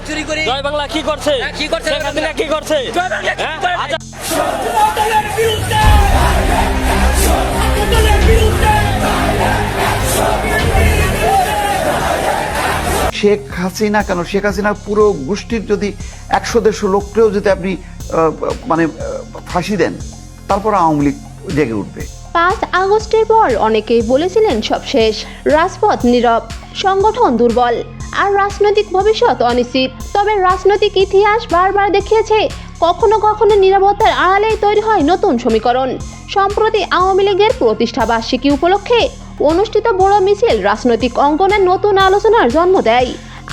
চুরি করি। জয় বাংলা কি করছে? কি করছে? শেখ হাসিনা কি করছে? জয় বাংলা কি করে? আচ্ছা, দলের বিরুদ্ধে দলের বিরুদ্ধে শেখ হাসিনা কেন, শেখ হাসিনার পুরো গোষ্ঠীর যদি 100-150 লোককেও যদি আপনি ফাঁসি দেন, তারপর আওয়ামী লীগ জেগে উঠবে। 5 আগস্টের পর অনেকেই বলেছিলেন সব শেষ, রাজপথ নীরব, সংগঠন দুর্বল, আর রাজনৈতিক ভবিষ্যৎ অনিশ্চিত। তবে রাজনৈতিক ইতিহাস বারবার দেখিয়েছে কখনো কখনো নীরবতার আড়ালেই তৈরি হয় নতুন সমীকরণ। সম্প্রতি আওয়ামী লীগের প্রতিষ্ঠা বার্ষিকী উপলক্ষে অনুষ্ঠিত বড় মিছিল রাজনৈতিক অঙ্গনের নতুন আলোচনার জন্ম দেয়।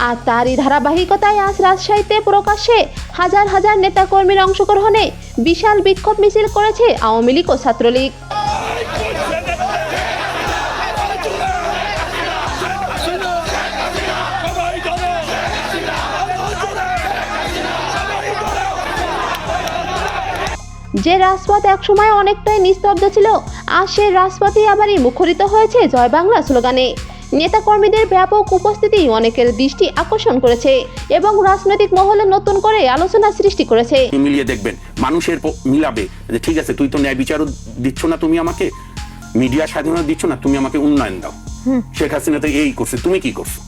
আর তারই ধারাবাহিকতায় আজ রাজশাহীতে প্রকাশ্যে হাজার হাজার নেতাকর্মীর অংশগ্রহণে বিশাল বিক্ষোভ মিছিল করেছে আওয়ামী লীগ ও ছাত্রলীগ। যে রাজপথ একসময় অনেকটাই নিস্তব্ধ ছিল, আজ সেই রাজপথই আবারই মুখরিত হয়েছে জয় বাংলা স্লোগানে। নেতাকর্মীদের ব্যাপক উপস্থিতি অনেকের দৃষ্টি আকর্ষণ করেছে এবং রাজনৈতিক মহলে নতুন করে আলোচনা সৃষ্টি করেছে। মিলিয়ে দেখবেন, মানুষের মিলাবে যে ঠিক আছে, তুই তো ন্যায় বিচারও দিচ্ছ না, তুমি আমাকে মিডিয়া স্বাধীনতা দিচ্ছ না, তুমি আমাকে উন্নয়ন দাও। শেখ হাসিনা তো এই করছে, তুমি কি করছো?